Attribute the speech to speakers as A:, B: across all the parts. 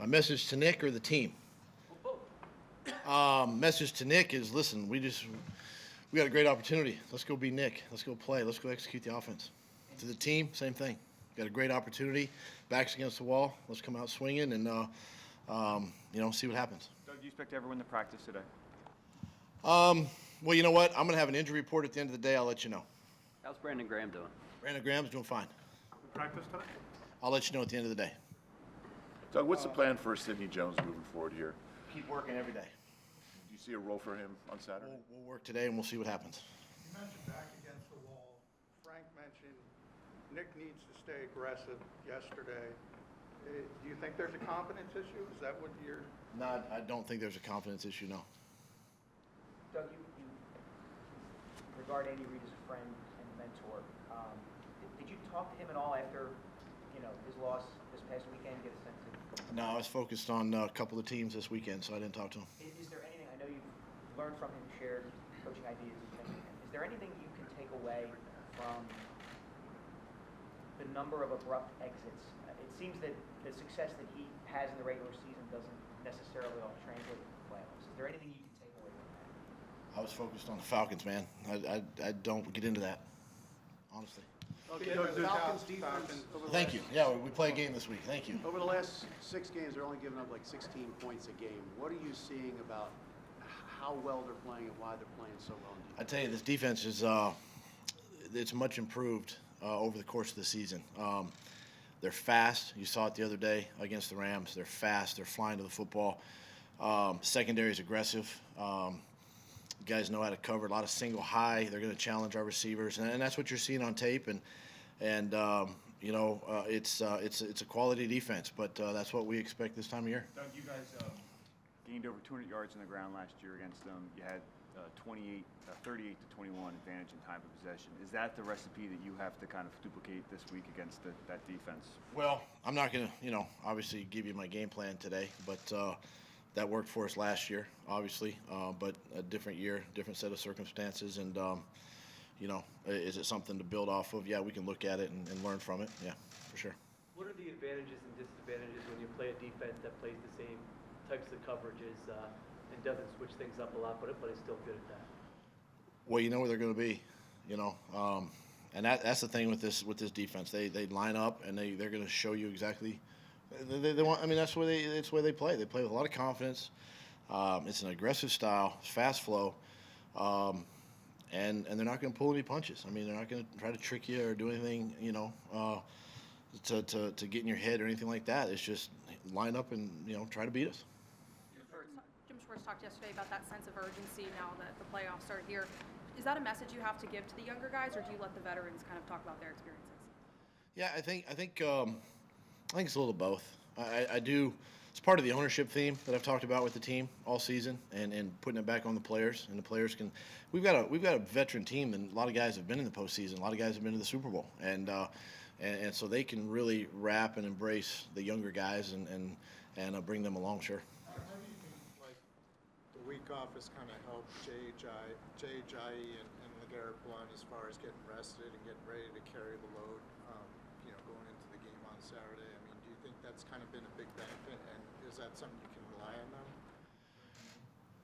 A: My message to Nick or the team? Message to Nick is, listen, we got a great opportunity. Let's go be Nick. Let's go play. Let's go execute the offense. To the team, same thing. Got a great opportunity. Backs against the wall. Let's come out swinging and see what happens.
B: Doug, do you expect everyone to practice today?
A: Well, you know what? I'm going to have an injury report at the end of the day. I'll let you know.
C: How's Brandon Graham doing?
A: Brandon Graham's doing fine.
D: Practice today?
A: I'll let you know at the end of the day.
E: Doug, what's the plan for Sidney Jones moving forward here?
A: Keep working every day.
E: Do you see a role for him on Saturday?
A: We'll work today and we'll see what happens.
D: You mentioned back against the wall. Frank mentioned Nick needs to stay aggressive yesterday. Do you think there's a confidence issue? Is that what you're...
A: No, I don't think there's a confidence issue, no.
F: Doug, you regard Andy Reid as a friend and mentor. Did you talk to him at all after, his loss this past weekend? Get a sense of...
A: No, I was focused on a couple of teams this weekend, so I didn't talk to him.
F: Is there anything, I know you've learned from him, shared coaching ideas, is there anything you can take away from the number of abrupt exits? It seems that the success that he has in the regular season doesn't necessarily all translate to the playoffs. Is there anything you can take away from that?
A: I was focused on the Falcons, man. I don't get into that, honestly.
G: Okay, the Falcons defense.
A: Thank you. Yeah, we play a game this week. Thank you.
G: Over the last 6 games, they're only giving up like 16 points a game. What are you seeing about how well they're playing and why they're playing so well?
A: I tell you, this defense is it's much improved over the course of the season. They're fast. You saw it the other day against the Rams. They're fast. They're flying to the football. Secondary is aggressive. Guys know how to cover a lot of single high. They're going to challenge our receivers, and that's what you're seeing on tape. It's a quality defense, but that's what we expect this time of year.
B: Doug, you guys gained over 200 yards on the ground last year against them. You had 38 to 21 advantage in time of possession. Is that the recipe that you have to kind of duplicate this week against that defense?
A: Well, I'm not going to, obviously give you my game plan today, but that worked for us last year, obviously, but a different year, different set of circumstances, and, is it something to build off of? Yeah, we can look at it and learn from it, yeah, for sure.
H: What are the advantages and disadvantages when you play a defense that plays the same types of coverages and doesn't switch things up a lot, but is still good at that?
A: Well, you know where they're going to be, and that's the thing with this defense. They line up and they're going to show you exactly. They want. I mean, that's where they play. They play with a lot of confidence. It's an aggressive style, fast flow, and they're not going to pull any punches. I mean, they're not going to try to trick you or do anything, to get in your head or anything like that. It's just line up and try to beat us.
I: Jim Schwartz talked yesterday about that sense of urgency now that the playoffs started here. Is that a message you have to give to the younger guys, or do you let the veterans kind of talk about their experiences?
A: Yeah, I think it's a little of both. I do. It's part of the ownership theme that I've talked about with the team all season, and putting it back on the players. And the players can. We've got a veteran team, and a lot of guys have been in the postseason. A lot of guys have been to the Super Bowl, and so they can really wrap and embrace the younger guys and bring them along. Sure.
D: How do you think the week off has kind of helped Jai and LeGarrette Blount as far as getting rested and getting ready to carry the load, going into the game on Saturday? I mean, do you think that's kind of been a big benefit, and is that something you can rely on them?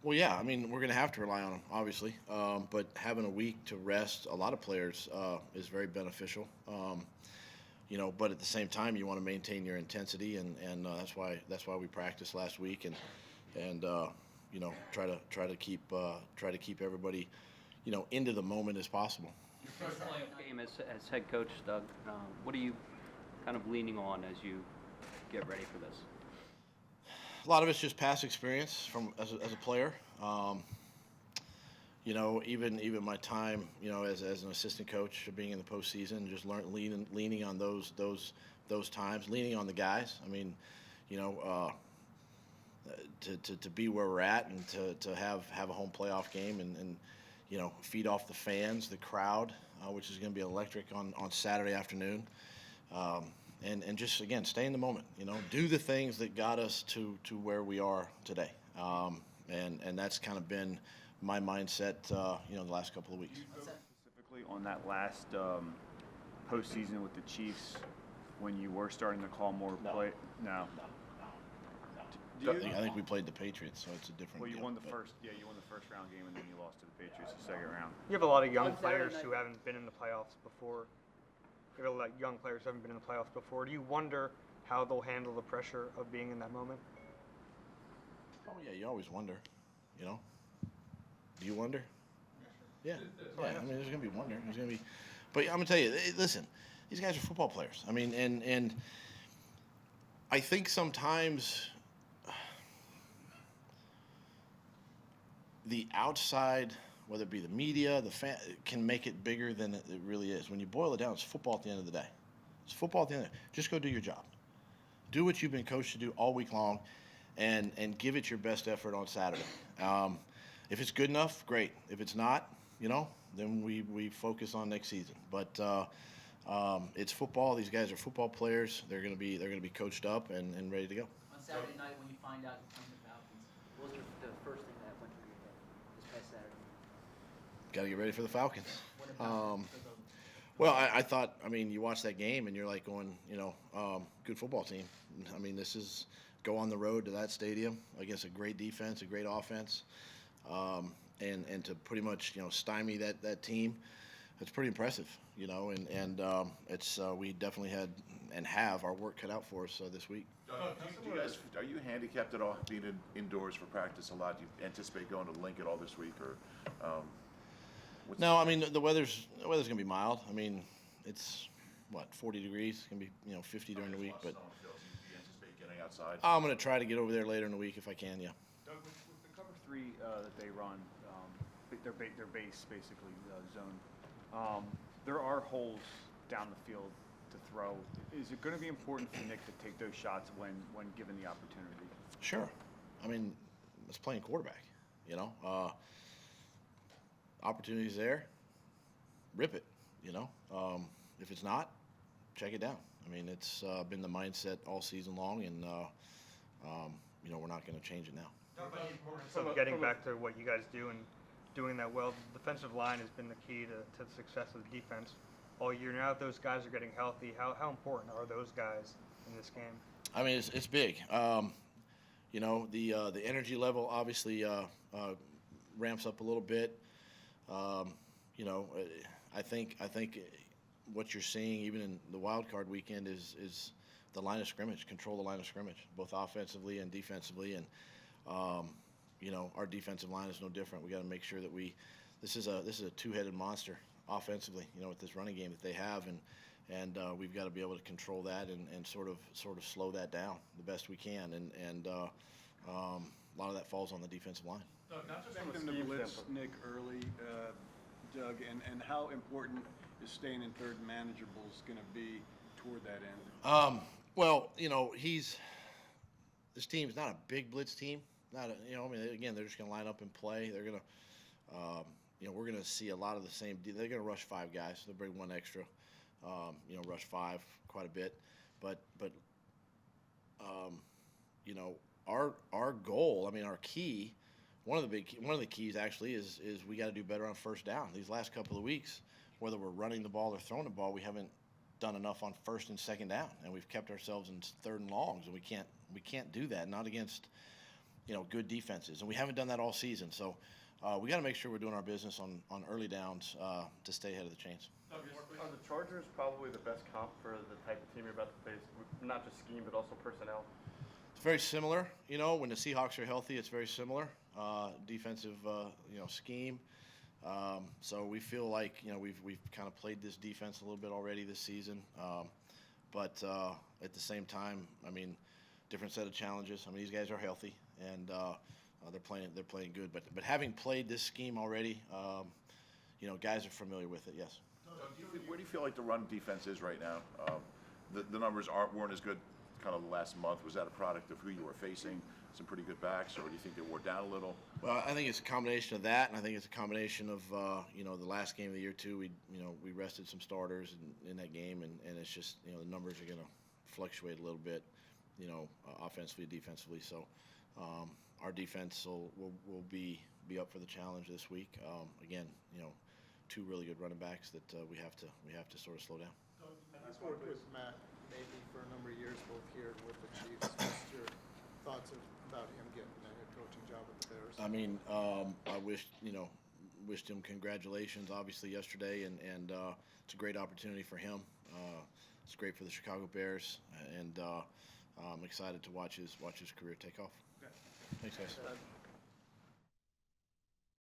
A: Well, yeah. I mean, we're going to have to rely on them, obviously. But having a week to rest a lot of players is very beneficial. But at the same time, you want to maintain your intensity, and that's why we practiced last week and try to keep everybody into the moment as possible.
C: Your first playoff game as head coach, Doug. What are you kind of leaning on as you get ready for this?
A: A lot of it's just past experience as a player. Even my time, as an assistant coach, being in the postseason, just leaning on those times, leaning on the guys. I mean, to be where we're at and to have a home playoff game and feed off the fans, the crowd, which is going to be electric on Saturday afternoon. And just, again, stay in the moment, do the things that got us to where we are today. And that's kind of been my mindset, the last couple of weeks.
B: Specifically on that last postseason with the Chiefs, when you were starting to call more play? No.
A: I think we played the Patriots, so it's a different.
B: Well, you
A: deal,
B: won the
A: but-
B: first round game, and then you lost to the Patriots the second round.
J: You have a lot of young
F: On Saturday
J: players
F: night-
J: who haven't been in the playoffs before. You have a lot of young players who haven't been in the playoffs before. Do you wonder how they'll handle the pressure of being in that moment?
A: Oh yeah, you always wonder, you know. Do you wonder? Yeah. Yeah. I mean, there's gonna be wonder. There's gonna be, but I'm gonna tell you, listen, these guys are football players. I mean, and I think sometimes the outside, whether it be the media, the fan, can make it bigger than it really is. When you boil it down, it's football at the end of the day. It's football at the end of the day. Just go do your job. Do what you've been coached to do all week long, and give it your best effort on Saturday. If it's good enough, great. If it's not, you know, then we focus on next season. But it's football. These guys are football players. They're gonna be coached up and ready to go.
F: On Saturday night, when you find out you're playing the Falcons, what was the first thing that went through your head this past Saturday?
A: Got to get ready for the Falcons.
F: What about
A: Well, I thought, I mean, you watch that game and you're like going, you know, good football team. I mean, this is go on the road to that stadium against a great defense, a great offense, and to pretty much, you know, stymie that team. It's pretty impressive, you know, and it's we definitely had and have our work cut out for us this week.
E: Do you guys, are you handicapped at all being indoors for practice a lot? Do you anticipate going to Lincoln all this week, or?
A: No, I mean the weather's gonna be mild. I mean, it's what 40 degrees. It's gonna be 50 during the week, but
E: Do you anticipate getting outside?
A: I'm gonna try to get over there later in the week if I can. Yeah.
B: Doug, with the cover three that they run, their base basically zone. There are holes down the field to throw. Is it going to be important for Nick to take those shots when given the opportunity?
A: Sure. I mean, it's playing quarterback. You know, opportunities there. Rip it. You know, if it's not, check it down. I mean, it's been the mindset all season long, and you know, we're not going to change it now.
J: So getting back to what you guys do and doing that well, the defensive line has been the key to the success of the defense all year. Now that those guys are getting healthy, how important are those guys in this game? I
A: mean, it's big. You know, the energy level obviously ramps up a little bit. You know, I think what you're seeing even in the wild card weekend is the line of scrimmage, control the line of scrimmage, both offensively and defensively, and you know, our defensive line is no different. We got to make sure that this is a two-headed monster offensively, you know, with this running game that they have, and we've got to be able to control that and sort of slow that down the best we can, and a lot of that falls on the defensive line.
K: Not just from them to blitz Nick early, Doug, and how important is staying in third and manageable is going to be toward that end?
A: Well, you know, this team's not a big blitz team. Not a, you know, I mean, again, they're just going to line up and play. They're going to, you know, we're going to see a lot of the same. They're going to rush 5 guys. They'll bring 1 extra. You know, rush 5 quite a bit. But you know, our goal. I mean, our key. One of the keys actually is we got to do better on first down. These last couple of weeks, whether we're running the ball or throwing the ball, we haven't done enough on first and second down, and we've kept ourselves in third and longs, and we can't do that. Not against, you know, good defenses, and we haven't done that all season. So we got to make sure we're doing our business on early downs to stay ahead of the chains.
L: Are the Chargers probably the best comp for the type of team you're about to face? Not just scheme, but also personnel.
A: It's very similar. You know, when the Seahawks are healthy, it's very similar. Defensive, you know, scheme. So we feel like, you know, we've kind of played this defense a little bit already this season. But at the same time, I mean, different set of challenges. I mean, these guys are healthy, and they're playing good. But having played this scheme already, you know, guys are familiar with it. Yes.
E: Where do you feel like the run defense is right now? The numbers weren't as good kind of the last month. Was that a product of who you were facing? Some pretty good backs, or do you think they wore down a little?
A: Well, I think it's a combination of that, and I think it's a combination of you know, the last game of the year too. We rested some starters in that game, and it's just, you know, the numbers are going to fluctuate a little bit, you know, offensively, defensively. So our defense will be up for the challenge this week. Again, you know, 2 really good running backs that we have to sort of slow down.
D: I've worked with Matt maybe for a number of years, both here and with the Chiefs. Just your thoughts about
A: I mean, I wished him congratulations, obviously, yesterday, and it's a great opportunity for him. It's great for the Chicago Bears, and I'm excited to watch his career take off. Thanks, guys.